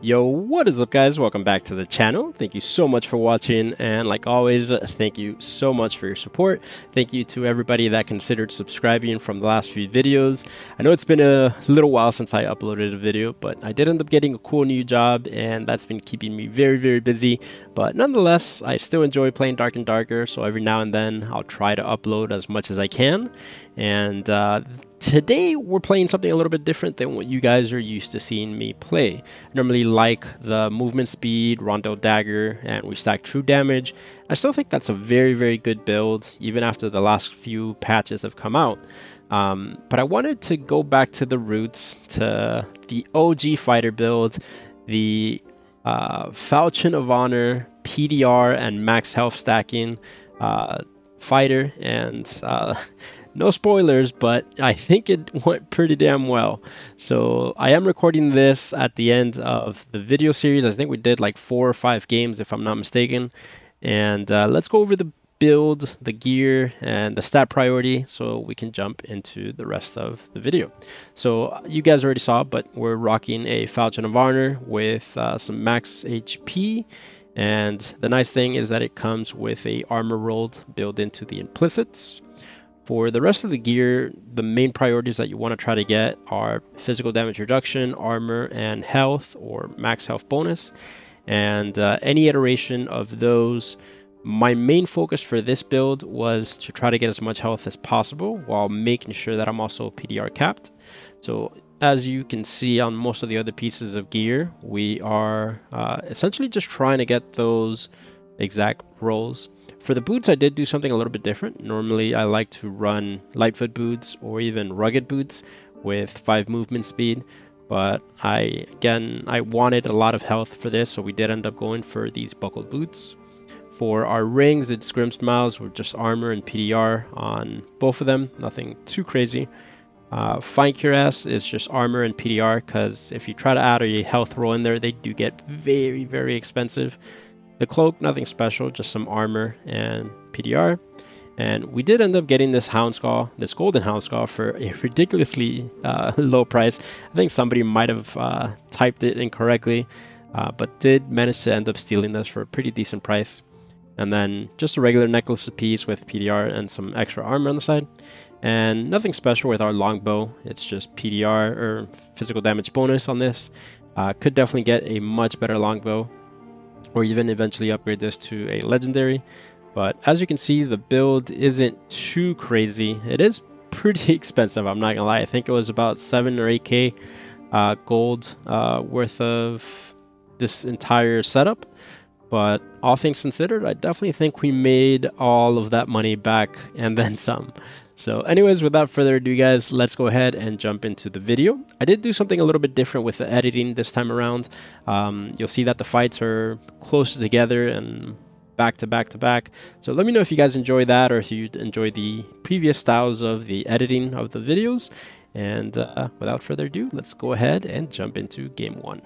Yo, what is up guys? Welcome back to the channel. Thank you so much for watching, and like always, thank you so much for your support. Thank you to everybody that considered subscribing from the last few videos. I know it's been a little while since I uploaded a video, but I did end up getting a cool new job and that's been keeping me very busy. But nonetheless, I still enjoy playing Dark and Darker, so every now and then I'll try to upload as much as I can. And today we're playing something a little bit different than what you guys are used to seeing me play. Normally like the movement speed, Rondo Dagger, and we stack true damage. I still think that's a very good build, even after the last few patches have come out. But I wanted to go back to the roots, to the OG fighter build, the Falchion of Honor, PDR, and max health stacking fighter, and no spoilers, but I think it went pretty damn well. So I am recording this at the end of the video series. I think we did like 4 or 5 games, if I'm not mistaken. And let's go over the build, the gear, and the stat priority so we can jump into the rest of the video. So you guys already saw, but we're rocking a Falchion of Honor with some max HP. And the nice thing is that it comes with a armor rolled built into the implicits. For the rest of the gear, the main priorities that you want to try to get are physical damage reduction, armor, and health or max health bonus. And any iteration of those, my main focus for this build was to try to get as much health as possible while making sure that I'm also PDR capped. So as you can see on most of the other pieces of gear, we are essentially just trying to get those exact rolls. For the boots, I did do something a little bit different. Normally, I like to run Lightfoot boots or even rugged boots with 5 movement speed, but I wanted a lot of health for this, so we did end up going for these buckled boots. For our rings, it's Scrim Smiles with just armor and PDR on both of them, nothing too crazy. Fine Cuirass is just armor and PDR, because if you try to add a health roll in there, they do get very expensive. The cloak, nothing special, just some armor and PDR. And we did end up getting this Hound Skull, this golden Hound Skull, for a ridiculously low price. I think somebody might have typed it incorrectly, but did manage to end up stealing this for a pretty decent price. And then just a regular necklace piece with PDR and some extra armor on the side. And nothing special with our longbow. It's just PDR or physical damage bonus on this. Could definitely get a much better longbow, or even eventually upgrade this to a legendary. But as you can see, the build isn't too crazy. It is pretty expensive, I'm not gonna lie. I think it was about 7 or 8k gold worth of this entire setup. But all things considered, I definitely think we made all of that money back and then some. So anyways, without further ado guys, let's go ahead and jump into the video. I did do something a little bit different with the editing this time around. You'll see that the fights are closer together and back to back. So let me know if you guys enjoy that, or if you enjoy the previous styles of the editing of the videos. And without further ado, let's go ahead and jump into game 1.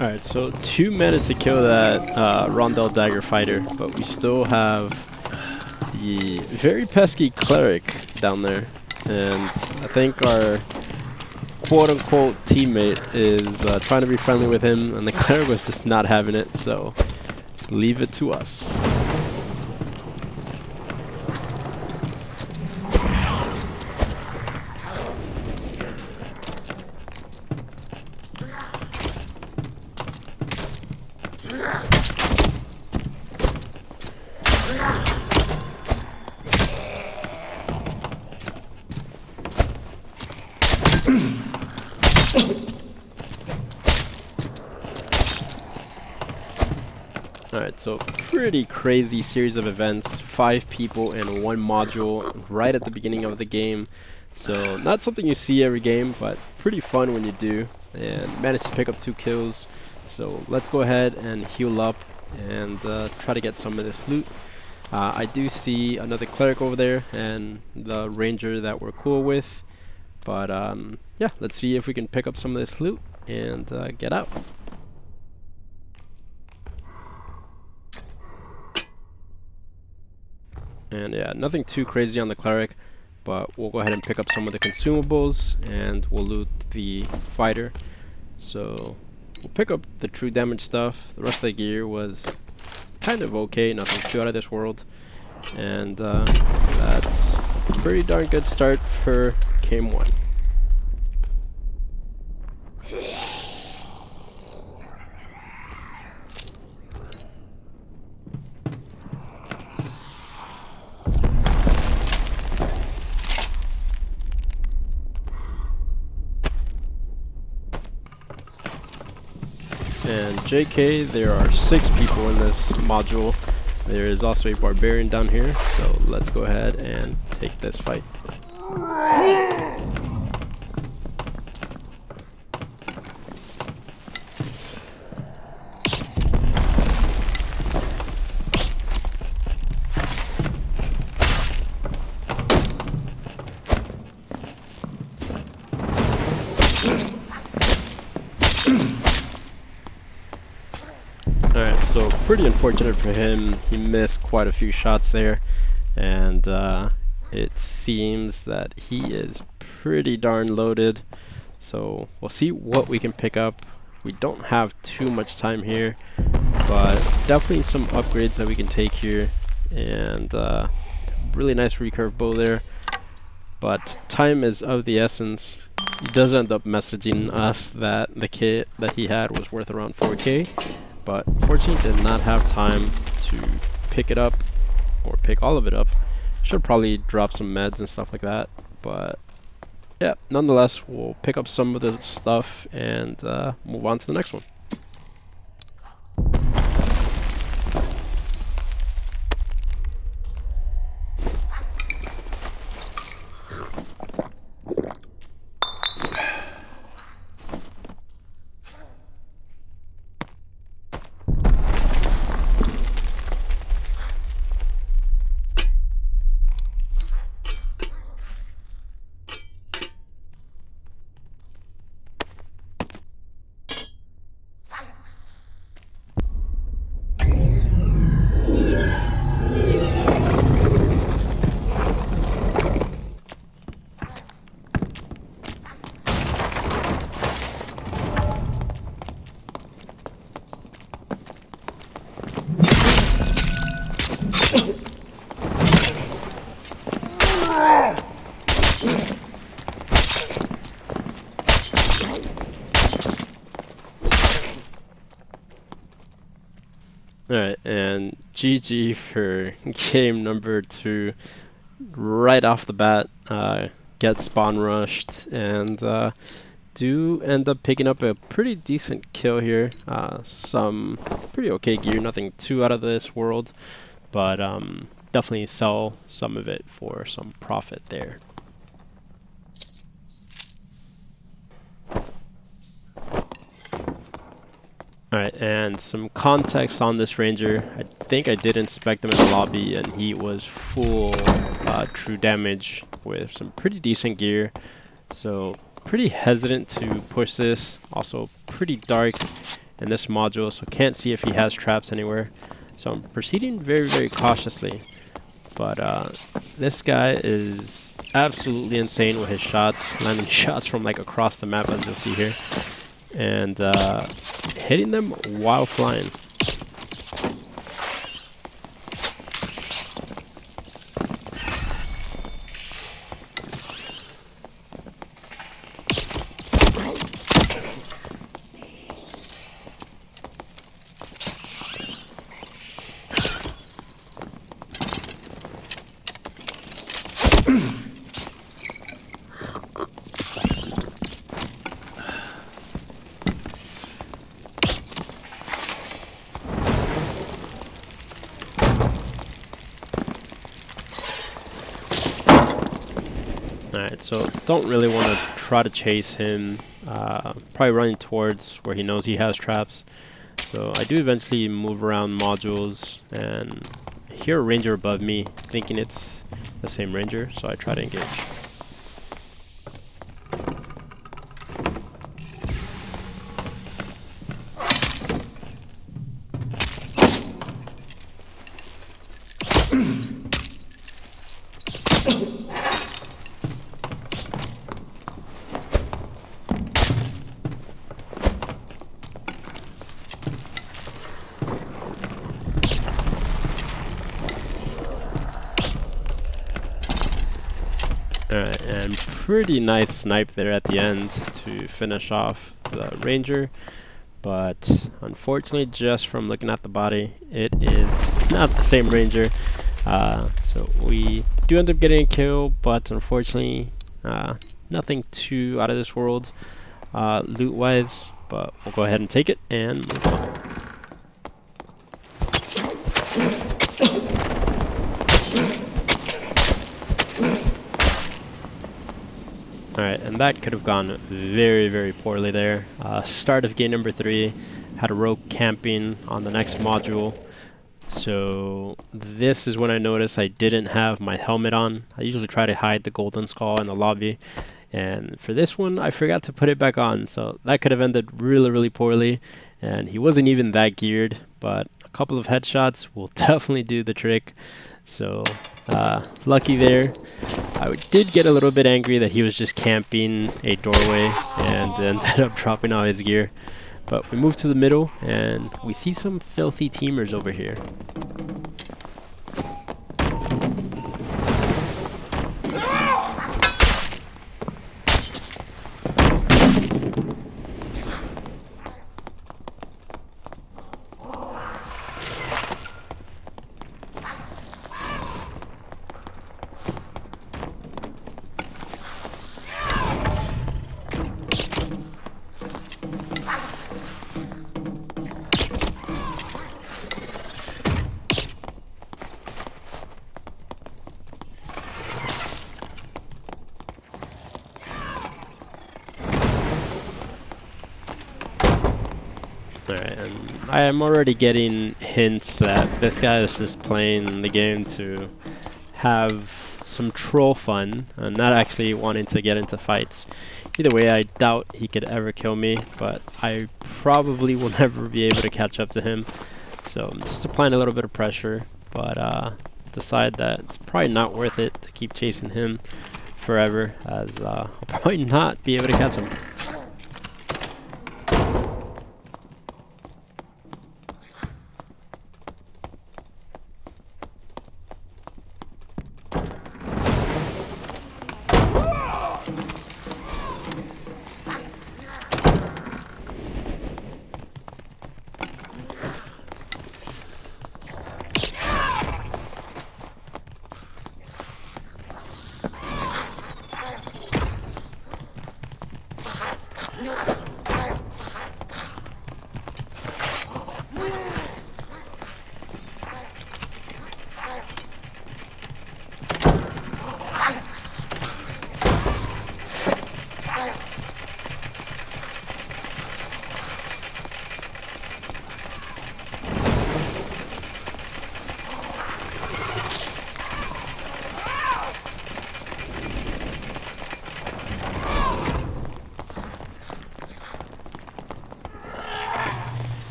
Alright, so 2 minutes to kill that Rondel Dagger fighter, but we still have the very pesky Cleric down there. And I think our quote-unquote teammate is trying to be friendly with him, and the Cleric was just not having it, so leave it to us. Alright, so pretty crazy series of events. 5 people in 1 module right at the beginning of the game. So not something you see every game, but pretty fun when you do. And managed to pick up 2 kills. So let's go ahead and heal up and try to get some of this loot. I do see another Cleric over there and the Ranger that we're cool with. But yeah, let's see if we can pick up some of this loot and get out. And yeah, nothing too crazy on the Cleric, but we'll go ahead and pick up some of the consumables and we'll loot the fighter. So we'll pick up the true damage stuff. The rest of the gear was kind of okay, nothing too out of this world. And that's a pretty darn good start for game 1. And JK, there are 6 people in this module. There is also a barbarian down here, so let's go ahead and take this fight. Alright, so pretty unfortunate for him. He missed quite a few shots there, and it seems that he is pretty darn loaded. So we'll see what we can pick up. We don't have too much time here, but definitely some upgrades that we can take here, and really nice recurve bow there. But time is of the essence. He does end up messaging us that the kit that he had was worth around 4K. But unfortunately did not have time to pick it up or pick all of it up. Should probably drop some meds and stuff like that, but yeah, nonetheless we'll pick up some of the stuff and move on to the next one. Alright, and GG for game number 2. Right off the bat, get spawn rushed, and do end up picking up a pretty decent kill here. Some pretty okay gear, nothing too out of this world, but definitely sell some of it for some profit there. Alright, and some context on this Ranger. I think I did inspect him in the lobby, and he was full true damage with some pretty decent gear. So pretty hesitant to push this. Also pretty dark, in this module, so can't see if he has traps anywhere. So I'm proceeding very, very cautiously. But this guy is absolutely insane with his shots, landing shots from like across the map, as you'll see here, and hitting them while flying. Alright, so don't really want to try to chase him, probably running towards where he knows he has traps. So I do eventually move around modules and hear a ranger above me, thinking it's the same ranger, so I try to engage. Alright, and pretty nice snipe there at the end to finish off the ranger, but unfortunately, just from looking at the body, it is not the same ranger. So we do end up getting a kill, but unfortunately, nothing too out of this world loot-wise, but we'll go ahead and take it and move on. Alright, and that could have gone very, very poorly there. Start of game number 3, had a rogue camping on the next module. So this is when I noticed I didn't have my helmet on. I usually try to hide the golden skull in the lobby. And for this one, I forgot to put it back on. So that could have ended really, really poorly. And he wasn't even that geared, but a couple of headshots will definitely do the trick. So lucky there. I did get a little bit angry that he was just camping a doorway and ended up dropping all his gear. But we move to the middle and we see some filthy teamers over here. Alright, and I am already getting hints that this guy is just playing the game to have some troll fun and not actually wanting to get into fights. Either way, I doubt he could ever kill me, but I probably will never be able to catch up to him. So I'm just applying a little bit of pressure, but decide that it's probably not worth it to keep chasing him forever, as I'll probably not be able to catch him.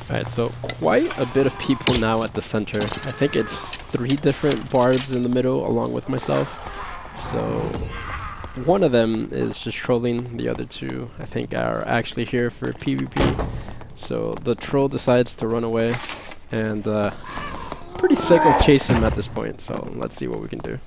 Alright, so quite a bit of people now at the center. I think it's 3 different barbs in the middle along with myself. So one of them is just trolling, the other 2 I think are actually here for PvP. So the troll decides to run away, and pretty sick of chasing him at this point, so let's see what we can do.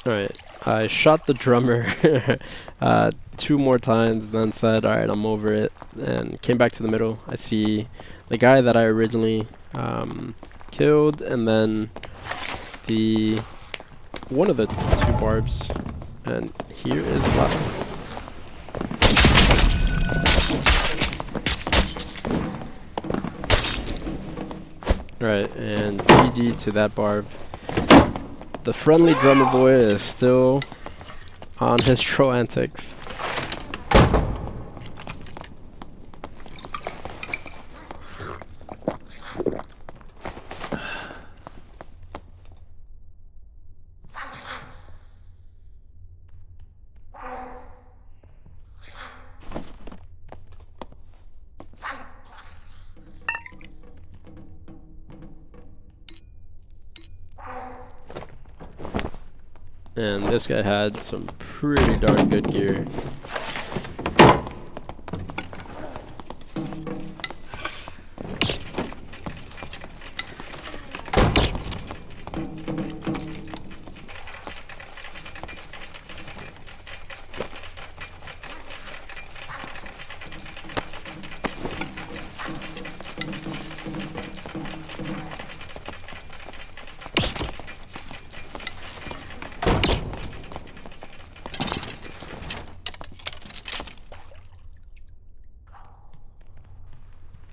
Alright, I shot the drummer 2 more times, then said, alright, I'm over it, and came back to the middle. I see the guy that I originally killed, and then one of the 2 barbs, and here is the last one. Alright, and GG to that barb. The friendly drummer boy is still on his troll antics. And this guy had some pretty darn good gear.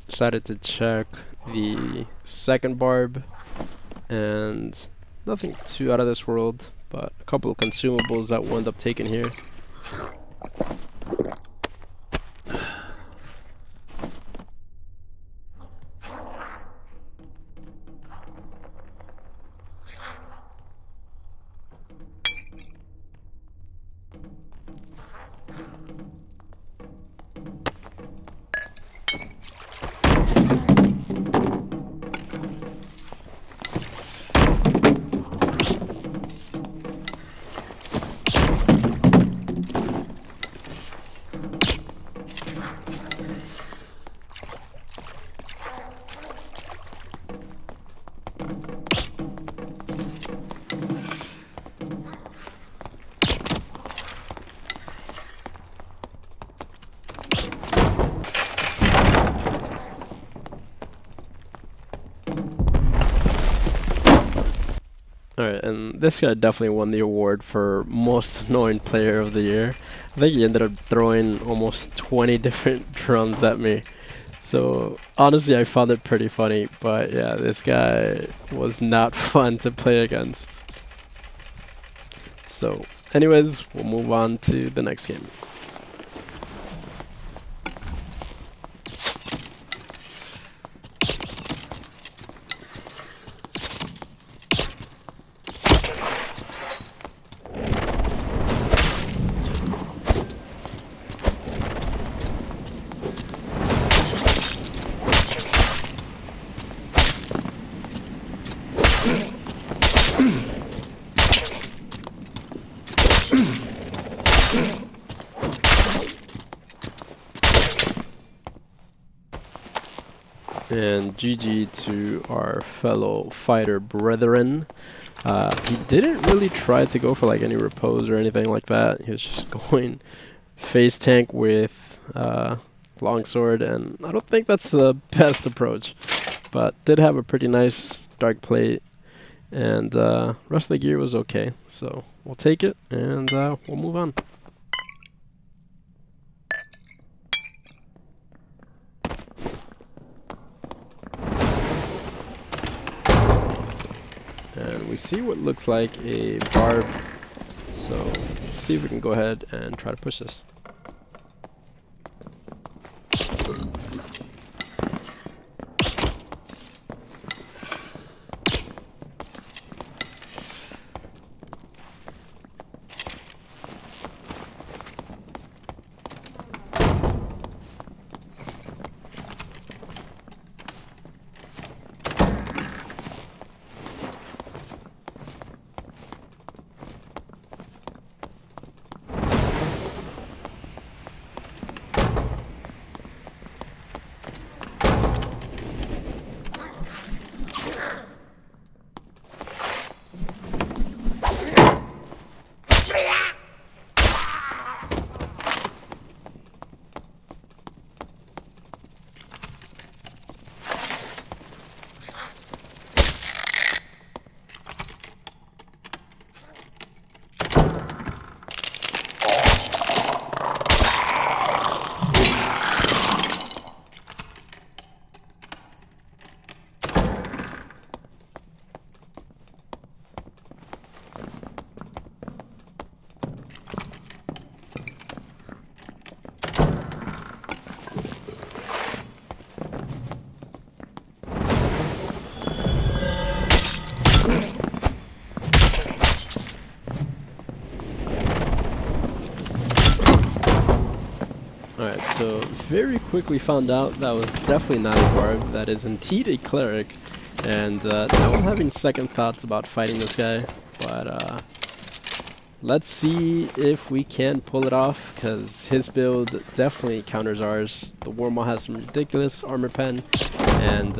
Decided to check the second barb, and nothing too out of this world, but a couple of consumables that we'll end up taking here. Alright, and this guy definitely won the award for most annoying player of the year. I think he ended up throwing almost 20 different drums at me. So honestly, I found it pretty funny, but yeah, this guy was not fun to play against. So anyways, we'll move on to the next game. And GG to our fellow fighter brethren. He didn't really try to go for like any repose or anything like that. He was just going face tank with longsword, and I don't think that's the best approach. But did have a pretty nice dark plate, and rest of the gear was okay. So we'll take it, and we'll move on. And we see what looks like a barb So let's see if we can go ahead and try to push this. Alright, so very quickly found out that was definitely not a barb, that is indeed a cleric. And now I'm having second thoughts about fighting this guy, but let's see if we can pull it off, because his build definitely counters ours. The Warmaw has some ridiculous armor pen, and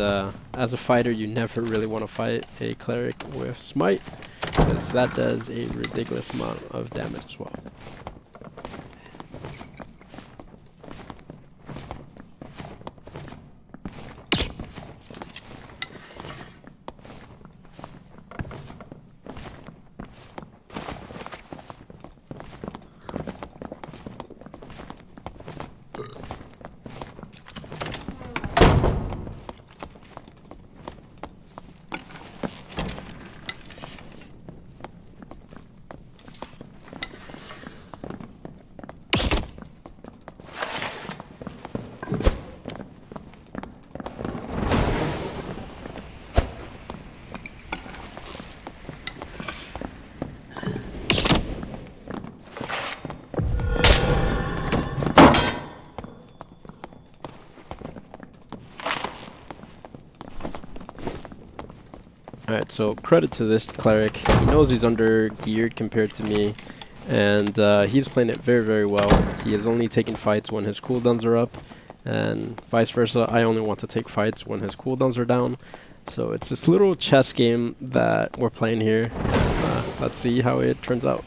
as a fighter you never really want to fight a cleric with smite, because that does a ridiculous amount of damage as well. Alright, so credit to this cleric. He knows he's under geared compared to me, and he's playing it very, very well. He is only taking fights when his cooldowns are up, and vice versa. I only want to take fights when his cooldowns are down. So it's this little chess game that we're playing here. Let's see how it turns out.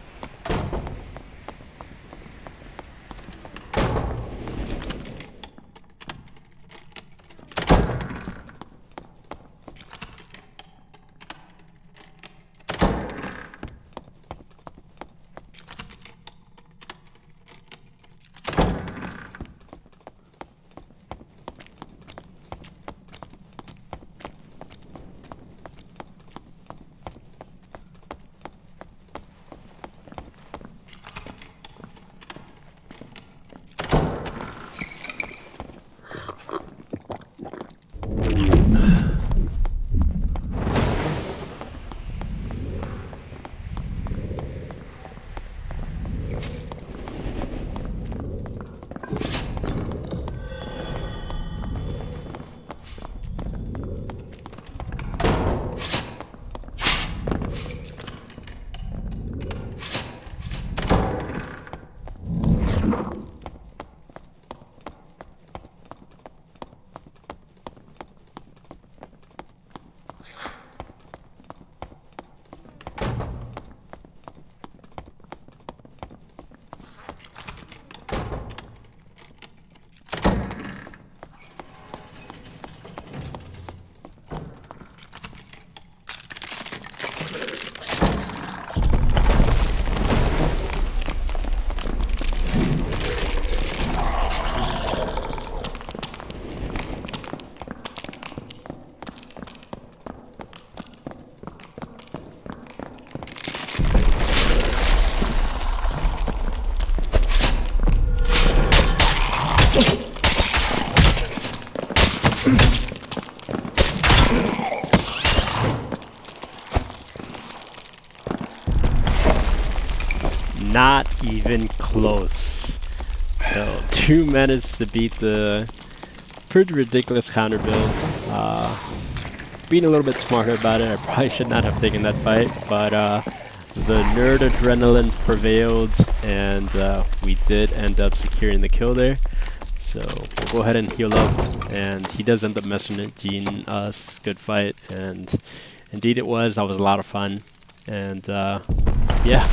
Not even close. So 2 managed to beat the pretty ridiculous counter build. Being a little bit smarter about it, I probably should not have taken that fight, but the nerd adrenaline prevailed, and we did end up securing the kill there. So we'll go ahead and heal up, and he does end up messaging us. Good fight, and indeed it was. That was a lot of fun, and yeah.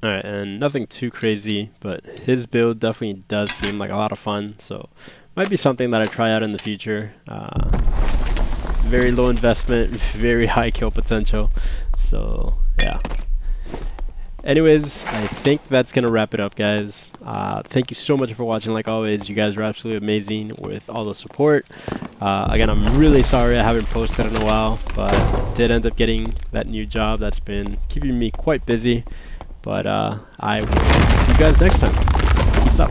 Alright, and nothing too crazy, but his build definitely does seem like a lot of fun, so might be something that I try out in the future. Very low investment, very high kill potential, so yeah. Anyways, I think that's going to wrap it up, guys. Thank you so much for watching. Like always, you guys are absolutely amazing with all the support. Again, I'm really sorry I haven't posted in a while, but did end up getting that new job that's been keeping me quite busy. But I will see you guys next time. Peace out.